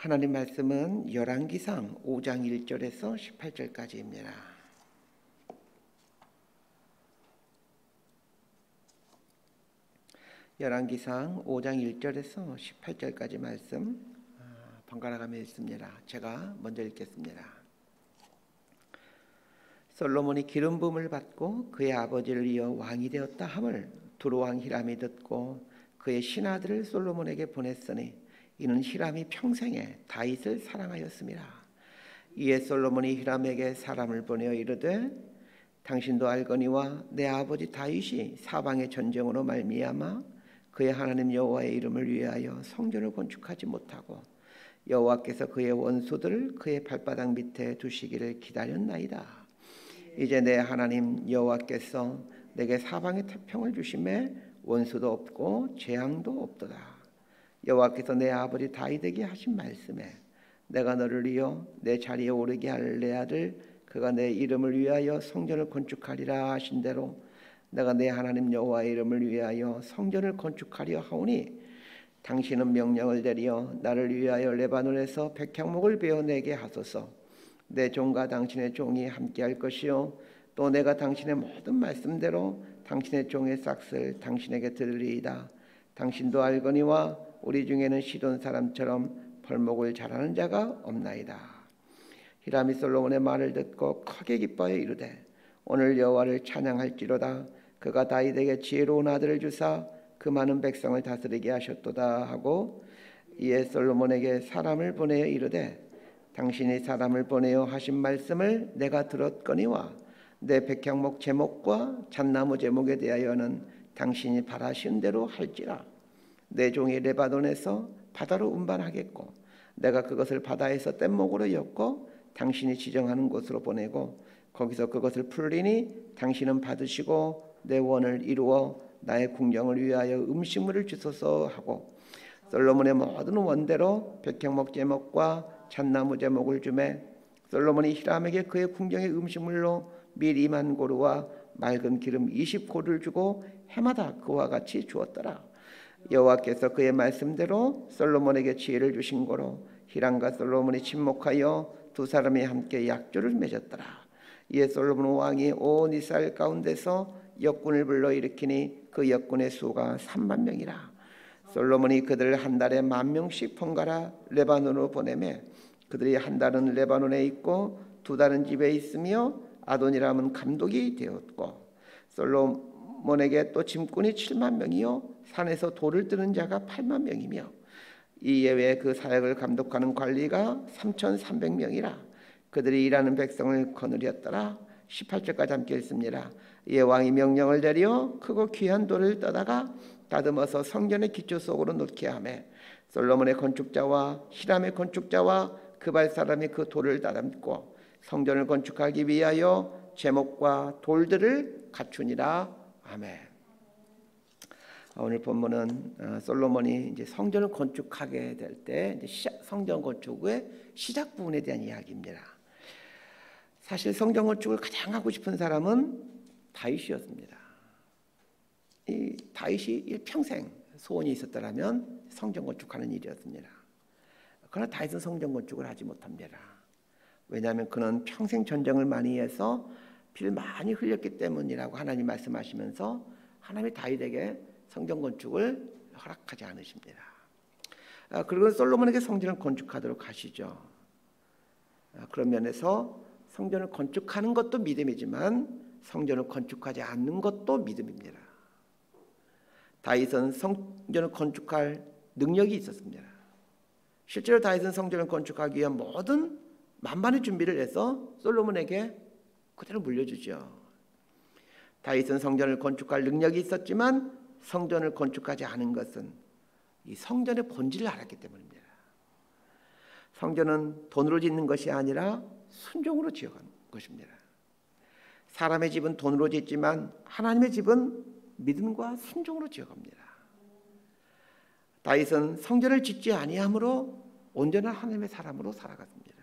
하나님 말씀은 열왕기상 5장 1절에서 18절까지입니다. 열왕기상 5장 1절에서 18절까지 말씀 번갈아 가며 읽습니다. 제가 먼저 읽겠습니다. 솔로몬이 기름 부음을 받고 그의 아버지를 이어 왕이 되었다 함을 두로왕 히람이 듣고 그의 신하들을 솔로몬에게 보냈으니 이는 히람이 평생에 다윗을 사랑하였습니다. 이에 솔로몬이 히람에게 사람을 보내어 이르되 당신도 알거니와 내 아버지 다윗이 사방의 전쟁으로 말미암아 그의 하나님 여호와의 이름을 위하여 성전을 건축하지 못하고 여호와께서 그의 원수들을 그의 발바닥 밑에 두시기를 기다렸나이다. 이제 내 하나님 여호와께서 내게 사방의 태평을 주심에 원수도 없고 재앙도 없도다. 여호와께서 내 아버지 다윗에게 하신 말씀에 내가 너를 이어 내 자리에 오르게 할 내 아들 그가 내 이름을 위하여 성전을 건축하리라 하신 대로 내가 내 하나님 여호와의 이름을 위하여 성전을 건축하려 하오니 당신은 명령을 내리어 나를 위하여 레바논에서 백향목을 베어내게 하소서. 내 종과 당신의 종이 함께할 것이요 또 내가 당신의 모든 말씀대로 당신의 종의 싹을 당신에게 들으리이다. 당신도 알거니와 우리 중에는 시돈 사람처럼 벌목을 잘하는 자가 없나이다. 히람이 솔로몬의 말을 듣고 크게 기뻐하여 이르되 오늘 여호와를 찬양할지로다. 그가 다윗에게 지혜로운 아들을 주사 그 많은 백성을 다스리게 하셨도다 하고 이에 솔로몬에게 사람을 보내어 이르되 당신이 사람을 보내어 하신 말씀을 내가 들었거니와 내 백향목 제목과 잣나무 제목에 대하여는 당신이 바라신 대로 할지라. 내 종이 레바논에서 바다로 운반하겠고 내가 그것을 바다에서 뗏목으로 엮고 당신이 지정하는 곳으로 보내고 거기서 그것을 풀리니 당신은 받으시고 내 원을 이루어 나의 궁정을 위하여 음식물을 주소서 하고 솔로몬의 모든 원대로 백향목 제목과 잣나무 제목을 주매 솔로몬이 히람에게 그의 궁정의 음식물로 밀 2만 고루와 맑은 기름 20고루를 주고 해마다 그와 같이 주었더라. 여호와께서 그의 말씀대로 솔로몬에게 지혜를 주신 고로 히람과 솔로몬이 친목하여 두 사람이 함께 약조를 맺었더라. 이에 솔로몬 왕이 온 이스라엘 가운데서 역군을 불러 일으키니 그 역군의 수가 3만 명이라. 솔로몬이 그들을 한 달에 10,000명씩 번갈아 레바논으로 보내매 그들이 한 달은 레바논에 있고 두 달은 집에 있으며 아도니람은 감독이 되었고 솔로몬에게 또 짐꾼이 7만 명이요 산에서 돌을 뜨는 자가 8만 명이며 이 예외에 그 사역을 감독하는 관리가 3,300명이라. 그들이 일하는 백성을 거느렸더라. 18절까지 함께 읽습니다. 이에 왕이 명령을 내려 크고 귀한 돌을 떠다가 다듬어서 성전의 기초 속으로 놓게 하매 솔로몬의 건축자와 히람의 건축자와 그발 사람이 그 돌을 다듬고 성전을 건축하기 위하여 제목과 돌들을 갖추니라. 아멘. 오늘 본문은 솔로몬이 이제 성전을 건축하게 될 때 성전 건축의 시작 부분에 대한 이야기입니다. 사실 성전 건축을 가장 하고 싶은 사람은 다윗이었습니다. 이 다윗이 일평생 소원이 있었더라면 성전 건축하는 일이었습니다. 그러나 다윗은 성전 건축을 하지 못합니다. 왜냐하면 그는 평생 전쟁을 많이 해서 피를 많이 흘렸기 때문이라고 하나님 말씀하시면서 하나님이 다윗에게 성전 건축을 허락하지 않으십니다. 그리고 솔로몬에게 성전을 건축하도록 하시죠. 그런 면에서 성전을 건축하는 것도 믿음이지만 성전을 건축하지 않는 것도 믿음입니다. 다윗은 성전을 건축할 능력이 있었습니다. 실제로 다윗은 성전을 건축하기 위한 모든 만반의 준비를 해서 솔로몬에게 그대로 물려주죠. 다윗은 성전을 건축할 능력이 있었지만 성전을 건축하지 않은 것은 이 성전의 본질을 알았기 때문입니다. 성전은 돈으로 짓는 것이 아니라 순종으로 지어간 것입니다. 사람의 집은 돈으로 짓지만 하나님의 집은 믿음과 순종으로 지어갑니다. 다윗은 성전을 짓지 아니함으로 온전한 하나님의 사람으로 살아갔습니다.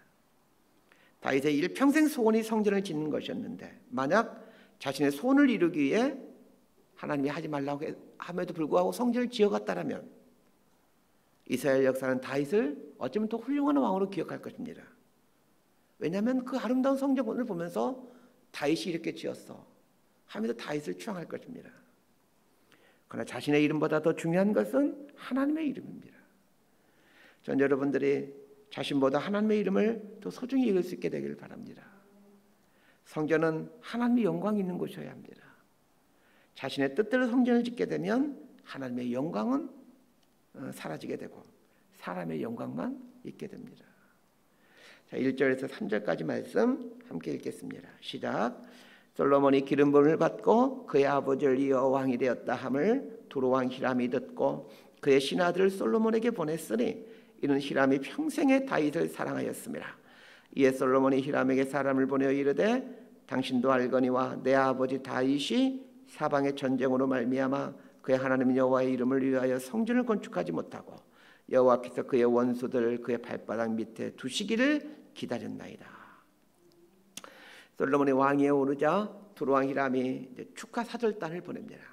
다윗의 일평생 소원이 성전을 짓는 것이었는데 만약 자신의 소원을 이루기 위해 하나님이 하지 말라고 함에도 불구하고 성전을 지어갔다라면 이스라엘 역사는 다윗을 어쩌면 더 훌륭한 왕으로 기억할 것입니다. 왜냐하면 그 아름다운 성전을 보면서 다윗이 이렇게 지었어 하면서 다윗을 추앙할 것입니다. 그러나 자신의 이름보다 더 중요한 것은 하나님의 이름입니다. 전 여러분들이 자신보다 하나님의 이름을 더 소중히 여길 수 있게 되기를 바랍니다. 성전은 하나님의 영광이 있는 곳이어야 합니다. 자신의 뜻대로 성전을 짓게 되면 하나님의 영광은 사라지게 되고 사람의 영광만 있게 됩니다. 자, 1절에서 3절까지 말씀 함께 읽겠습니다. 시작. 솔로몬이 기름 부음을 받고 그의 아버지를 이어 왕이 되었다 함을 두로 왕 히람이 듣고 그의 신하들을 솔로몬에게 보냈으니 이는 히람이 평생에 다윗을 사랑하였습니다. 이에 솔로몬이 히람에게 사람을 보내어 이르되 당신도 알거니와 내 아버지 다윗이 사방의 전쟁으로 말미암아 그의 하나님 여호와의 이름을 위하여 성전을 건축하지 못하고 여호와께서 그의 원수들을 그의 발바닥 밑에 두시기를 기다렸나이다. 솔로몬이 왕위에 오르자 두로 왕 히람이 축하 사절단을 보냅니다.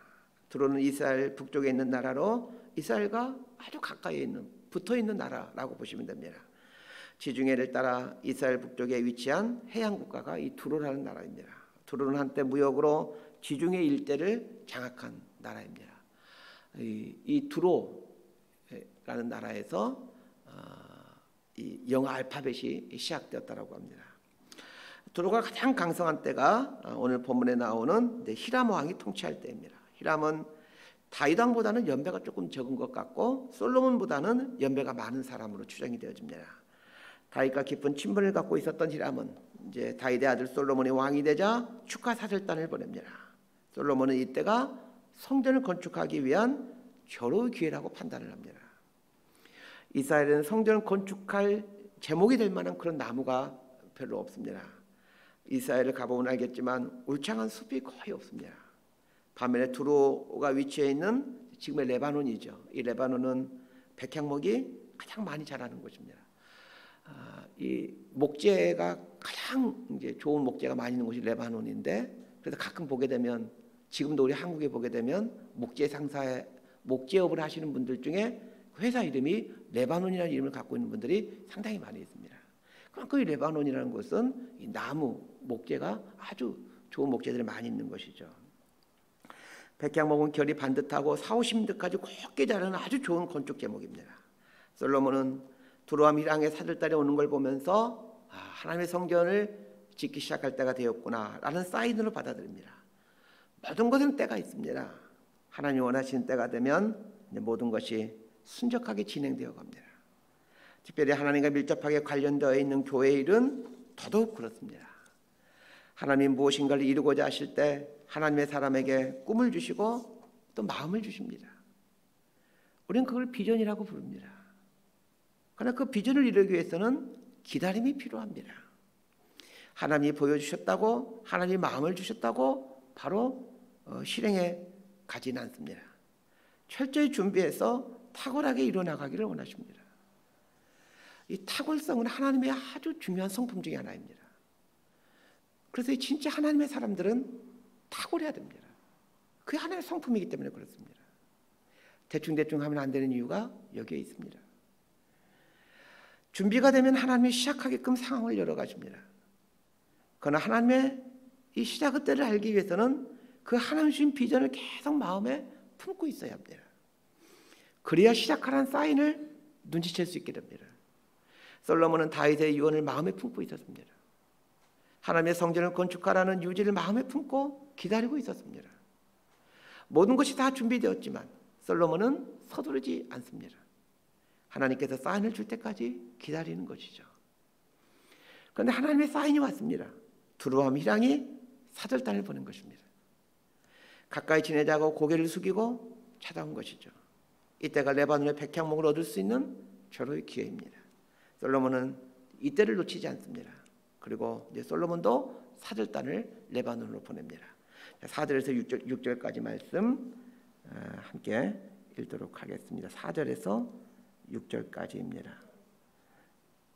두로는 이스라엘 북쪽에 있는 나라로 이스라엘과 아주 가까이 있는 붙어 있는 나라라고 보시면 됩니다. 지중해를 따라 이스라엘 북쪽에 위치한 해양 국가가 이 두로라는 나라입니다. 두로는 한때 무역으로 지중해 일대를 장악한 나라입니다. 이 두로라는 나라에서 이 영어 알파벳이 시작되었다고 합니다. 두로가 가장 강성한 때가 오늘 본문에 나오는 히람 왕이 통치할 때입니다. 히람은 다윗 왕보다는 연배가 조금 적은 것 같고 솔로몬보다는 연배가 많은 사람으로 추정이 되어집니다. 다윗과 깊은 친분을 갖고 있었던 히람은 이제 다윗의 아들 솔로몬이 왕이 되자 축하 사절단을 보냅니다. 솔로몬은 이때가 성전을 건축하기 위한 절호의 기회라고 판단을 합니다. 이스라엘은 성전을 건축할 제목이 될 만한 그런 나무가 별로 없습니다. 이스라엘을 가보면 알겠지만 울창한 숲이 거의 없습니다. 반면에 두로가 위치해 있는 지금의 레바논이죠. 이 레바논은 백향목이 가장 많이 자라는 곳입니다. 이 목재가 가장 이제 좋은 목재가 많이 있는 곳이 레바논인데 그래서 가끔 보게 되면 지금도 우리 한국에 보게 되면 목재 상사에 목재업을 하시는 분들 중에 회사 이름이 레바논이라는 이름을 갖고 있는 분들이 상당히 많이 있습니다. 그만큼 이 레바논이라는 곳은 이 나무 목재가 아주 좋은 목재들이 많이 있는 것이죠. 백향목은 결이 반듯하고 40~50m까지 곱게 자라는 아주 좋은 건축 제목입니다. 솔로몬은 두로와 히람의 사절단에 오는 걸 보면서 하나님의 성전을 짓기 시작할 때가 되었구나 라는 사인으로 받아들입니다. 모든 것은 때가 있습니다. 하나님이 원하시는 때가 되면 모든 것이 순적하게 진행되어 갑니다. 특별히 하나님과 밀접하게 관련되어 있는 교회의 일은 더더욱 그렇습니다. 하나님 무엇인가를 이루고자 하실 때 하나님의 사람에게 꿈을 주시고 또 마음을 주십니다. 우리는 그걸 비전이라고 부릅니다. 그러나 그 비전을 이루기 위해서는 기다림이 필요합니다. 하나님이 보여주셨다고 하나님이 마음을 주셨다고 바로 실행에 가지는 않습니다. 철저히 준비해서 탁월하게 이뤄나가기를 원하십니다. 이 탁월성은 하나님의 아주 중요한 성품 중에 하나입니다. 그래서 진짜 하나님의 사람들은 탁월해야 됩니다. 그게 하나님의 성품이기 때문에 그렇습니다. 대충대충 하면 안 되는 이유가 여기에 있습니다. 준비가 되면 하나님이 시작하게끔 상황을 열어가십니다. 그러나 하나님의 이 시작의 때를 알기 위해서는 그 하나님 주신 비전을 계속 마음에 품고 있어야 합니다. 그래야 시작하라는 사인을 눈치챌 수 있게 됩니다. 솔로몬은 다윗의 유언을 마음에 품고 있었습니다. 하나님의 성전을 건축하라는 유지를 마음에 품고 기다리고 있었습니다. 모든 것이 다 준비되었지만 솔로몬은 서두르지 않습니다. 하나님께서 사인을 줄 때까지 기다리는 것이죠. 그런데 하나님의 사인이 왔습니다. 두로와 히람이 사절단을 보낸 것입니다. 가까이 지내자고 고개를 숙이고 찾아온 것이죠. 이때가 레바논의 백향목을 얻을 수 있는 절호의 기회입니다. 솔로몬은 이때를 놓치지 않습니다. 그리고 이제 솔로몬도 사절단을 레바논으로 보냅니다. 4절에서 6절까지 말씀 함께 읽도록 하겠습니다. 4절에서 6절까지입니다.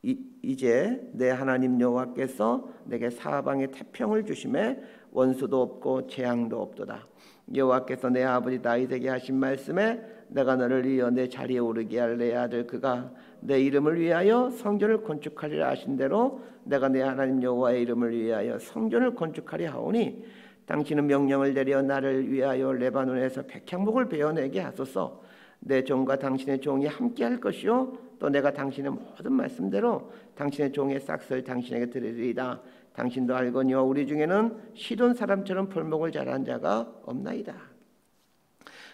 이제 내 하나님 여호와께서 내게 사방에 태평을 주심에 원수도 없고 재앙도 없도다. 여호와께서 내 아버지 다윗에게 하신 말씀에 내가 너를 이어 내 자리에 오르게 할 내 아들 그가 내 이름을 위하여 성전을 건축하리라 하신 대로 내가 내 하나님 여호와의 이름을 위하여 성전을 건축하리 하오니 당신은 명령을 내려 나를 위하여 레바논에서 백향목을 베어내게 하소서. 내 종과 당신의 종이 함께할 것이요 또 내가 당신의 모든 말씀대로 당신의 종의 싹을 당신에게 드리리이다. 당신도 알거니와 우리 중에는 시돈 사람처럼 벌목을 잘한 자가 없나이다.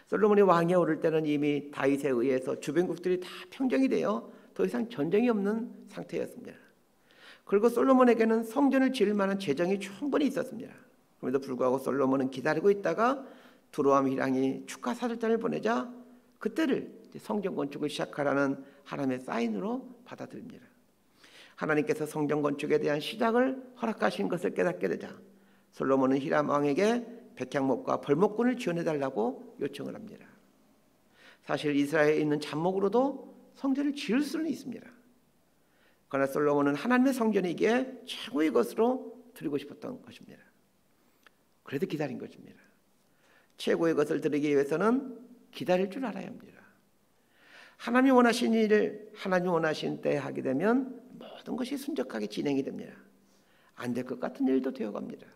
솔로몬이 왕위에 오를 때는 이미 다윗에 의해서 주변국들이 다 평정이 되어 더 이상 전쟁이 없는 상태였습니다. 그리고 솔로몬에게는 성전을 지을 만한 재정이 충분히 있었습니다. 그럼에도 불구하고 솔로몬은 기다리고 있다가 두로암 히랑이 축하 사절단을 보내자 그때를 성전 건축을 시작하라는 하나님의 사인으로 받아들입니다. 하나님께서 성전 건축에 대한 시작을 허락하신 것을 깨닫게 되자 솔로몬은 히람 왕에게 백향목과 벌목군을 지원해달라고 요청을 합니다. 사실 이스라엘에 있는 잡목으로도 성전을 지을 수는 있습니다. 그러나 솔로몬은 하나님의 성전이기에 최고의 것으로 드리고 싶었던 것입니다. 그래도 기다린 것입니다. 최고의 것을 드리기 위해서는 기다릴 줄 알아야 합니다. 하나님이 원하신 일을 하나님이 원하신 때에 하게 되면 모든 것이 순적하게 진행이 됩니다. 안 될 것 같은 일도 되어갑니다.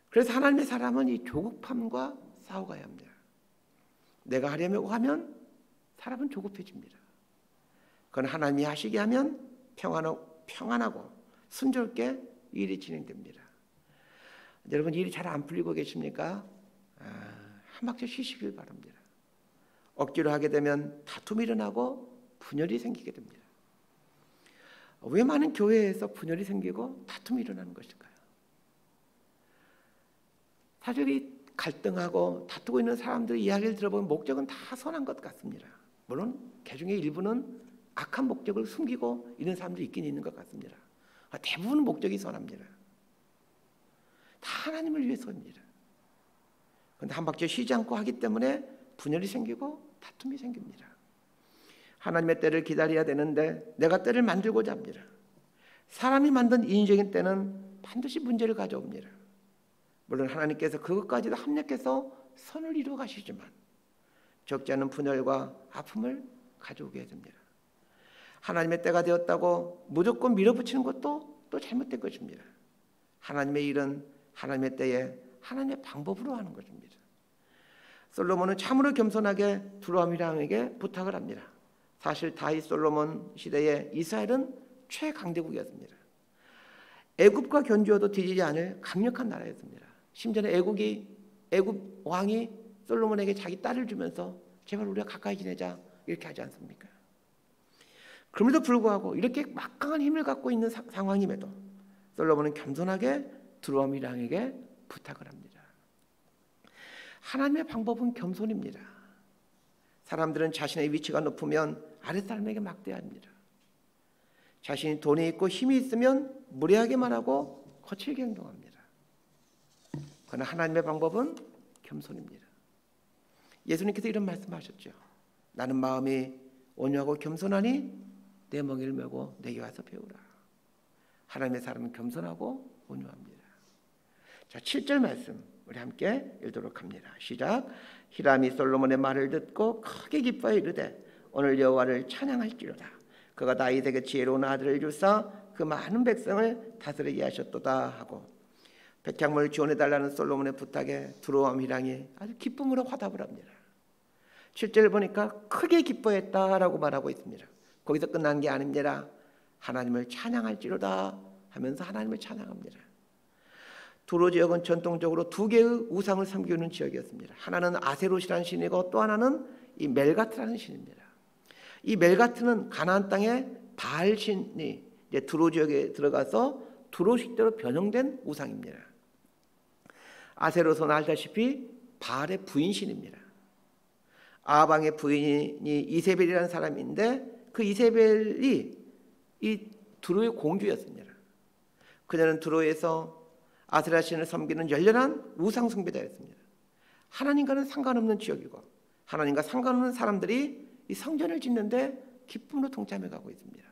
그래서 하나님의 사람은 이 조급함과 싸워가야 합니다. 내가 하려고 하면 사람은 조급해집니다. 그건 하나님이 하시게 하면 평안하고 순조롭게 일이 진행됩니다. 여러분 일이 잘 안 풀리고 계십니까? 한 박자 쉬시길 바랍니다. 억지로 하게 되면 다툼이 일어나고 분열이 생기게 됩니다. 왜 많은 교회에서 분열이 생기고 다툼이 일어나는 것일까요? 사실 이 갈등하고 다투고 있는 사람들의 이야기를 들어보면 목적은 다 선한 것 같습니다. 물론 그중에 일부는 악한 목적을 숨기고 있는 사람도 있긴 있는 것 같습니다. 대부분 목적이 선합니다. 다 하나님을 위해서입니다. 그런데 한 박자 쉬지 않고 하기 때문에 분열이 생기고 다툼이 생깁니다. 하나님의 때를 기다려야 되는데 내가 때를 만들고자 합니다. 사람이 만든 인위적인 때는 반드시 문제를 가져옵니다. 물론 하나님께서 그것까지도 합력해서 선을 이루어 가시지만 적지 않은 분열과 아픔을 가져오게 됩니다. 하나님의 때가 되었다고 무조건 밀어붙이는 것도 또 잘못된 것입니다. 하나님의 일은 하나님의 때에 하나님의 방법으로 하는 것입니다. 솔로몬은 참으로 겸손하게 두로암 히람에게 부탁을 합니다. 사실 다윗 솔로몬 시대에 이스라엘은 최강대국이었습니다. 애굽과 견주어도 뒤지지 않을 강력한 나라였습니다. 심지어 애굽 왕이 솔로몬에게 자기 딸을 주면서 제발 우리가 가까이 지내자 이렇게 하지 않습니까? 그럼에도 불구하고 이렇게 막강한 힘을 갖고 있는 상황임에도 솔로몬은 겸손하게 두로암 히람에게 부탁을 합니다. 하나님의 방법은 겸손입니다. 사람들은 자신의 위치가 높으면 아랫사람에게 막대합니다. 자신이 돈이 있고 힘이 있으면 무례하게 말하고 거칠게 행동합니다. 그러나 하나님의 방법은 겸손입니다. 예수님께서 이런 말씀하셨죠. 나는 마음이 온유하고 겸손하니 내 멍에를 메고 내게 와서 배우라. 하나님의 사람은 겸손하고 온유합니다. 자, 7절 말씀 우리 함께 읽도록 합니다. 시작. 히람이 솔로몬의 말을 듣고 크게 기뻐해 이르되 오늘 여호와를 찬양할지로다. 그가 다윗에게 지혜로운 아들을 주사 그 많은 백성을 다스리게 하셨도다 하고 백향목을 지원해달라는 솔로몬의 부탁에 두로암 히람이 아주 기쁨으로 화답을 합니다. 7절을 보니까 크게 기뻐했다라고 말하고 있습니다. 거기서 끝난 게 아닙니다. 하나님을 찬양할지로다 하면서 하나님을 찬양합니다. 두로 지역은 전통적으로 두 개의 우상을 섬기는 지역이었습니다. 하나는 아세롯이라는 신이고 또 하나는 이 멜가트라는 신입니다. 이 멜가트는 가나안 땅의 바알 신이 이제 두로 지역에 들어가서 두로식대로 변형된 우상입니다. 아세롯은 알다시피 바알의 부인신입니다. 아방의 부인이 이세벨이라는 사람인데 그 이세벨이 이 두로의 공주였습니다. 그녀는 두로에서 아세라 신을 섬기는 열렬한 우상 숭배자였습니다. 하나님과는 상관없는 지역이고 하나님과 상관없는 사람들이 이 성전을 짓는데 기쁨으로 동참해 가고 있습니다.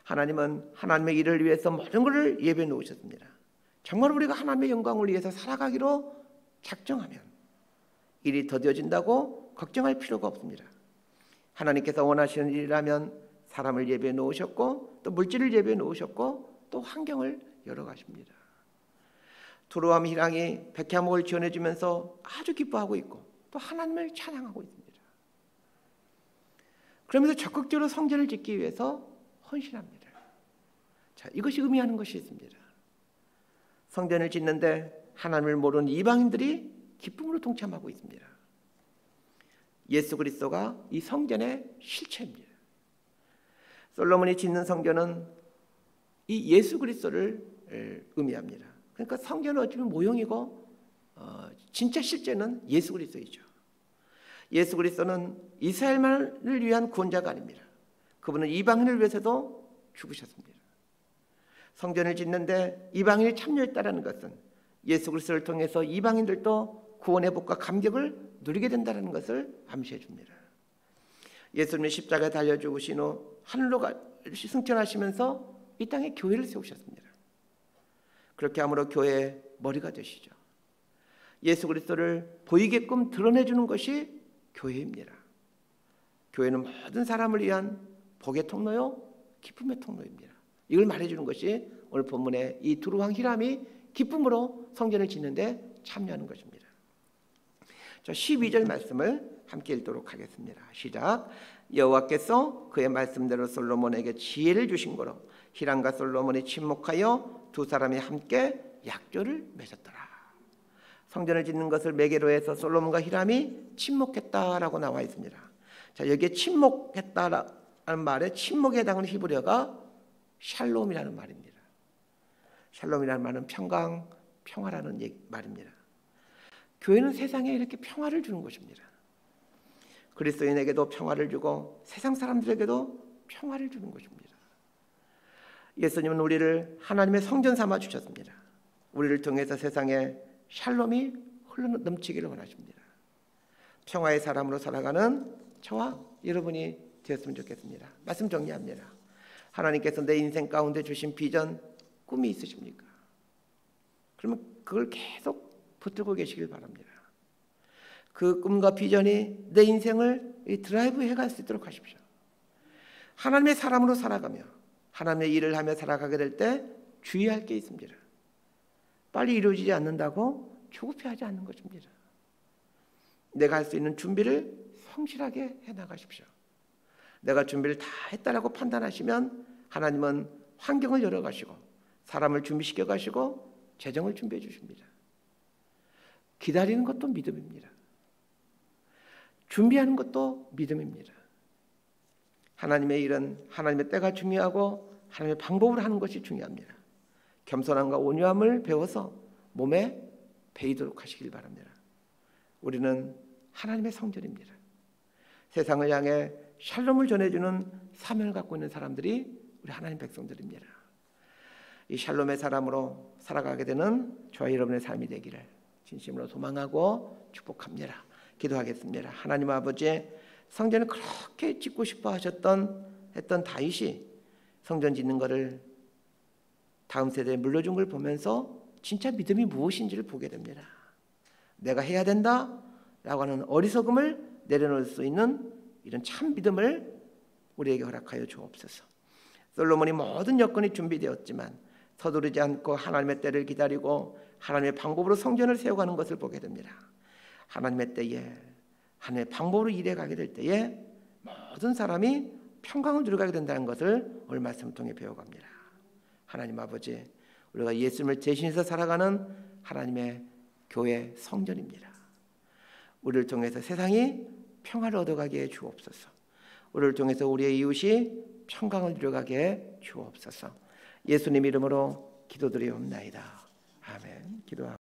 하나님은 하나님의 일을 위해서 모든 것을 예배해 놓으셨습니다. 정말 우리가 하나님의 영광을 위해서 살아가기로 작정하면 일이 더뎌진다고 걱정할 필요가 없습니다. 하나님께서 원하시는 일이라면 사람을 예배해 놓으셨고 또 물질을 예배해 놓으셨고 또 환경을 열어가십니다. 두로와 히랑이 백향목을 지원해주면서 아주 기뻐하고 있고 또 하나님을 찬양하고 있습니다. 그러면서 적극적으로 성전을 짓기 위해서 헌신합니다. 자, 이것이 의미하는 것이 있습니다. 성전을 짓는데 하나님을 모르는 이방인들이 기쁨으로 동참하고 있습니다. 예수 그리스도가 이 성전의 실체입니다. 솔로몬이 짓는 성전은 이 예수 그리스도를 의미합니다. 그러니까 성전은 어쩌면 모형이고 진짜 실제는 예수 그리스도이죠. 예수 그리스도는 이스라엘만을 위한 구원자가 아닙니다. 그분은 이방인을 위해서도 죽으셨습니다. 성전을 짓는데 이방인이 참여했다는 것은 예수 그리스도를 통해서 이방인들도 구원의 복과 감격을 누리게 된다는 것을 암시해 줍니다. 예수님이 십자가에 달려 죽으신 후 하늘로 승천하시면서 이 땅에 교회를 세우셨습니다. 그렇게 함으로 교회의 머리가 되시죠. 예수 그리스도를 보이게끔 드러내주는 것이 교회입니다. 교회는 모든 사람을 위한 복의 통로요, 기쁨의 통로입니다. 이걸 말해주는 것이 오늘 본문의 이 두루왕 히람이 기쁨으로 성전을 짓는데 참여하는 것입니다. 자, 12절 말씀을 함께 읽도록 하겠습니다. 시작. 여호와께서 그의 말씀대로 솔로몬에게 지혜를 주신 거로 히람과 솔로몬이 친목하여 두 사람이 함께 약조를 맺었더라. 성전을 짓는 것을 매개로 해서 솔로몬과 히람이 친목했다라고 나와 있습니다. 자, 여기에 친목했다라는 말에 친목에 해당하는 히브리어가 샬롬이라는 말입니다. 샬롬이라는 말은 평강, 평화라는 말입니다. 교회는 세상에 이렇게 평화를 주는 것입니다. 그리스도인에게도 평화를 주고 세상 사람들에게도 평화를 주는 것입니다. 예수님은 우리를 하나님의 성전 삼아 주셨습니다. 우리를 통해서 세상에 샬롬이 흘러넘치기를 원하십니다. 평화의 사람으로 살아가는 저와 여러분이 되었으면 좋겠습니다. 말씀 정리합니다. 하나님께서 내 인생 가운데 주신 비전, 꿈이 있으십니까? 그러면 그걸 계속 붙들고 계시길 바랍니다. 그 꿈과 비전이 내 인생을 드라이브 해갈 수 있도록 하십시오. 하나님의 사람으로 살아가며 하나님의 일을 하며 살아가게 될 때 주의할 게 있습니다. 빨리 이루어지지 않는다고 조급해하지 않는 것입니다. 내가 할 수 있는 준비를 성실하게 해나가십시오. 내가 준비를 다 했다라고 판단하시면 하나님은 환경을 열어가시고 사람을 준비시켜 가시고 재정을 준비해 주십니다. 기다리는 것도 믿음입니다. 준비하는 것도 믿음입니다. 하나님의 일은 하나님의 때가 중요하고 하나님의 방법으로 하는 것이 중요합니다. 겸손함과 온유함을 배워서 몸에 배이도록 하시길 바랍니다. 우리는 하나님의 성전입니다. 세상을 향해 샬롬을 전해주는 사명을 갖고 있는 사람들이 우리 하나님 백성들입니다. 이 샬롬의 사람으로 살아가게 되는 저와 여러분의 삶이 되기를 진심으로 소망하고 축복합니다. 기도하겠습니다. 하나님 아버지, 성전을 그렇게 짓고 싶어 했던 다윗이 성전 짓는 것을 다음 세대에 물려준 걸 보면서 진짜 믿음이 무엇인지를 보게 됩니다. 내가 해야 된다라고 하는 어리석음을 내려놓을 수 있는 이런 참 믿음을 우리에게 허락하여 주옵소서. 솔로몬이 모든 여건이 준비되었지만 서두르지 않고 하나님의 때를 기다리고 하나님의 방법으로 성전을 세워가는 것을 보게 됩니다. 하나님의 때에 하나님의 방법으로 일해가게 될 때에 모든 사람이 평강을 누려가게 된다는 것을 오늘 말씀을 통해 배워갑니다. 하나님 아버지, 우리가 예수님을 대신해서 살아가는 하나님의 교회 성전입니다. 우리를 통해서 세상이 평화를 얻어가게 해 주옵소서. 우리를 통해서 우리의 이웃이 평강을 누려가게 해 주옵소서. 예수님 이름으로 기도드리옵나이다. 아멘. 기도합니다.